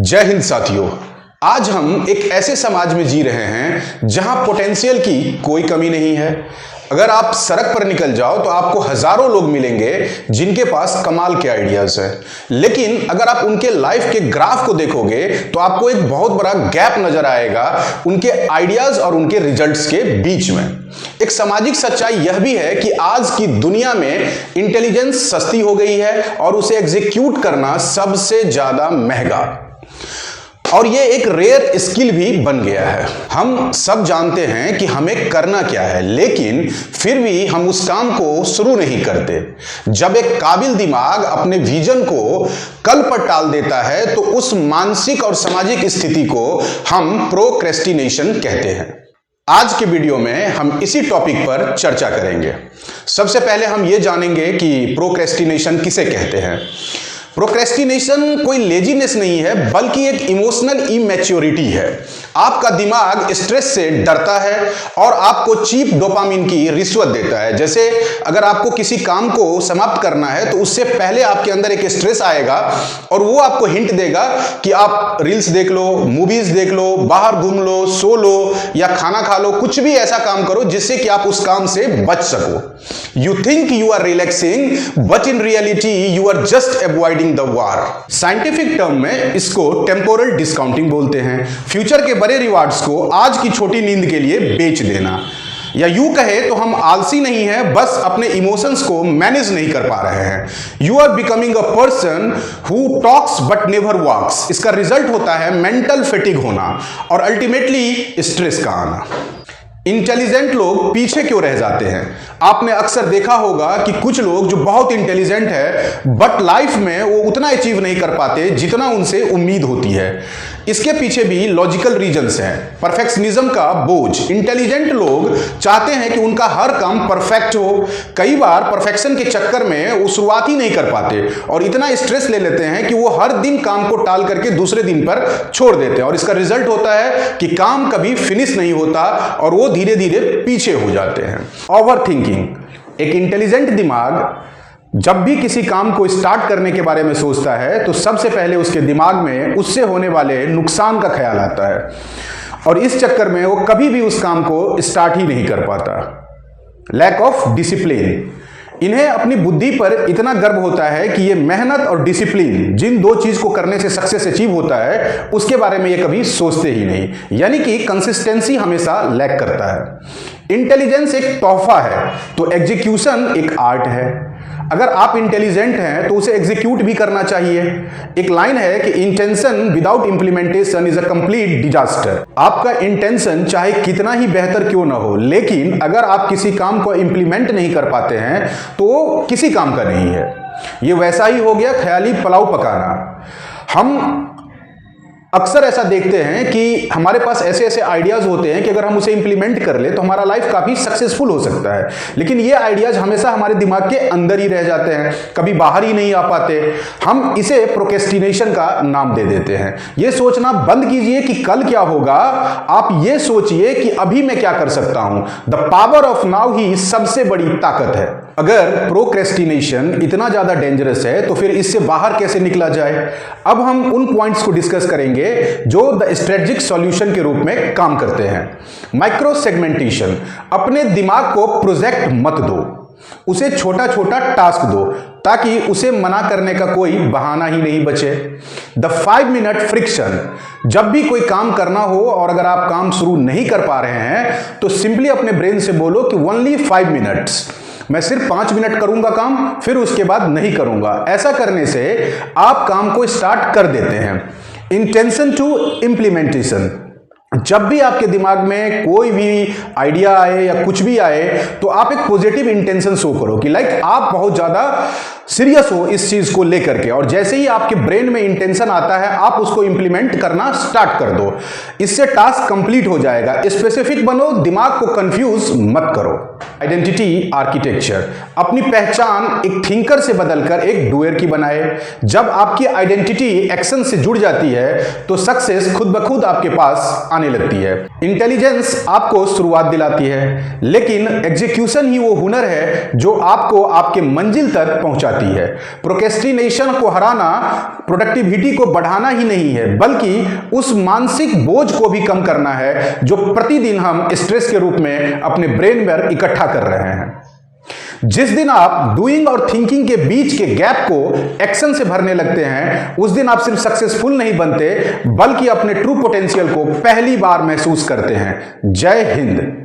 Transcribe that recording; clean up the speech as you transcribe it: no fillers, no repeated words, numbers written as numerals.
जय हिंद साथियों। आज हम एक ऐसे समाज में जी रहे हैं जहां पोटेंशियल की कोई कमी नहीं है। अगर आप सड़क पर निकल जाओ तो आपको हजारों लोग मिलेंगे जिनके पास कमाल के आइडियाज हैं, लेकिन अगर आप उनके लाइफ के ग्राफ को देखोगे तो आपको एक बहुत बड़ा गैप नजर आएगा उनके आइडियाज और उनके रिजल्ट्स के बीच में। एक सामाजिक सच्चाई यह भी है कि आज की दुनिया में इंटेलिजेंस सस्ती हो गई है और उसे एग्जीक्यूट करना सबसे ज्यादा महंगा, और ये एक रेयर स्किल भी बन गया है। हम सब जानते हैं कि हमें करना क्या है, लेकिन फिर भी हम उस काम को शुरू नहीं करते। जब एक काबिल दिमाग अपने विजन को कल पर टाल देता है तो उस मानसिक और सामाजिक स्थिति को हम प्रोक्रेस्टिनेशन कहते हैं। आज के वीडियो में हम इसी टॉपिक पर चर्चा करेंगे। सबसे पहले हम ये जानेंगे कि प्रोक्रेस्टिनेशन किसे कहते हैं। प्रोक्रेस्टिनेशन कोई लेजीनेस नहीं है, बल्कि एक इमोशनल इमैच्योरिटी है। आपका दिमाग स्ट्रेस से डरता है और आपको चीप डोपामिन की रिश्वत देता है। जैसे अगर आपको किसी काम को समाप्त करना है तो उससे पहले आपके अंदर एक स्ट्रेस आएगा और वो आपको हिंट देगा कि आप रील्स देख लो, मूवीज देख लो, बाहर घूम लो, सो लो या खाना खा लो, कुछ भी ऐसा काम करो जिससे कि आप उस काम से बच सको। You think you are relaxing, but in reality you are just avoiding the war. Scientific term में इसको टेम्पोरल डिस्काउंटिंग बोलते हैं। फ्यूचर के बड़े रिवार्ड्स को आज की छोटी नींद के लिए बेच देना, या यूं कहे तो हम आलसी नहीं है, बस अपने इमोशंस को मैनेज नहीं कर पा रहे हैं। You are becoming a person who talks but never walks. इसका रिजल्ट होता है मेंटल फेटिग होना और अल्टीमेटली स्ट्रेस का आना। इंटेलिजेंट लोग पीछे क्यों रह जाते हैं? आपने अक्सर देखा होगा कि कुछ लोग जो बहुत इंटेलिजेंट है बट लाइफ में वो उतना अचीव नहीं कर पाते जितना उनसे उम्मीद होती है। इसके पीछे भी लॉजिकल रीजंस हैं। परफेक्शनिज्म का बोझ। इंटेलिजेंट लोग चाहते हैं कि उनका हर काम परफेक्ट हो। कई बार परफेक्शन के चक्कर में वो शुरुआत ही नहीं कर पाते और इतना स्ट्रेस ले लेते हैं कि वो हर दिन काम को टाल करके दूसरे दिन पर छोड़ देते हैं, और इसका रिजल्ट होता है कि काम कभी फिनिश नहीं होता और वो धीरे धीरे पीछे हो जाते हैं। Over thinking. एक इंटेलिजेंट दिमाग जब भी किसी काम को स्टार्ट करने के बारे में सोचता है तो सबसे पहले उसके दिमाग में उससे होने वाले नुकसान का ख्याल आता है, और इस चक्कर में वो कभी भी उस काम को स्टार्ट ही नहीं कर पाता। Lack of discipline. इन्हें अपनी बुद्धि पर इतना गर्व होता है कि ये मेहनत और डिसिप्लिन, जिन दो चीज को करने से सक्सेस अचीव होता है, उसके बारे में ये कभी सोचते ही नहीं, यानी कि कंसिस्टेंसी हमेशा लैक करता है। इंटेलिजेंस एक तोहफा है तो एग्जीक्यूशन एक आर्ट है। अगर आप इंटेलिजेंट हैं तो उसे एग्जीक्यूट भी करना चाहिए। एक लाइन है कि intention without implementation is a complete disaster. आपका इंटेंशन चाहे कितना ही बेहतर क्यों ना हो, लेकिन अगर आप किसी काम को इंप्लीमेंट नहीं कर पाते हैं तो वो किसी काम का नहीं है। ये वैसा ही हो गया ख्याली पुलाव पकाना। हम अक्सर ऐसा देखते हैं कि हमारे पास ऐसे ऐसे आइडियाज होते हैं कि अगर हम उसे इंप्लीमेंट कर ले तो हमारा लाइफ काफी सक्सेसफुल हो सकता है, लेकिन ये आइडियाज हमेशा हमारे दिमाग के अंदर ही रह जाते हैं, कभी बाहर ही नहीं आ पाते। हम इसे प्रोक्रेस्टिनेशन का नाम दे देते हैं। ये सोचना बंद कीजिए कि कल क्या होगा, आप ये सोचिए कि अभी मैं क्या कर सकता हूं। The power of now he सबसे बड़ी ताकत है। अगर प्रोक्रेस्टिनेशन इतना ज्यादा डेंजरस है तो फिर इससे बाहर कैसे निकला जाए? अब हम उन पॉइंट्स को डिस्कस करेंगे जो द स्ट्रेटेजिक सॉल्यूशन के रूप में काम करते हैं। Micro segmentation. अपने दिमाग को प्रोजेक्ट मत दो, उसे छोटा छोटा टास्क दो ताकि उसे मना करने का कोई बहाना ही नहीं बचे। The 5 minute friction. जब भी कोई काम करना हो और अगर आप काम शुरू नहीं कर पा रहे हैं तो सिंपली अपने ब्रेन से बोलो कि ओनली 5 मिनट्स, मैं सिर्फ 5 मिनट करूंगा काम, फिर उसके बाद नहीं करूंगा। ऐसा करने से आप काम को स्टार्ट कर देते हैं। Intention to implementation. जब भी आपके दिमाग में कोई भी आइडिया आए या कुछ भी आए तो आप एक पॉजिटिव इंटेंशन शो करो कि आप बहुत ज्यादा सीरियस हो इस चीज को लेकर के, और जैसे ही आपके ब्रेन में इंटेंशन आता है आप उसको इंप्लीमेंट करना स्टार्ट कर दो। इससे टास्क कंप्लीट हो जाएगा। स्पेसिफिक बनो, दिमाग को कंफ्यूज मत करो। Identity architecture. अपनी पहचान एक थिंकर से बदलकर एक डूअर की बनाए। जब आपकी आइडेंटिटी एक्शन से जुड़ जाती है तो सक्सेस खुद ब खुद आपके पास आने लगती है। इंटेलिजेंस आपको शुरुआत दिलाती है, लेकिन एग्जीक्यूशन ही वो हुनर है जो आपको आपके मंजिल तक पहुंचा जाती है। प्रोक्रेस्टिनेशन को हराना प्रोडक्टिविटी को बढ़ाना ही नहीं है, बल्कि उस मानसिक बोझ को भी कम करना है जो प्रतिदिन हम स्ट्रेस के रूप में अपने ब्रेन में इकट्ठा कर रहे हैं। जिस दिन आप डूइंग और थिंकिंग के बीच के गैप को एक्शन से भरने लगते हैं, उस दिन आप सिर्फ सक्सेसफुल नहीं बनते, बल्कि अपने ट्रू पोटेंशियल को पहली बार महसूस करते हैं। जय हिंद।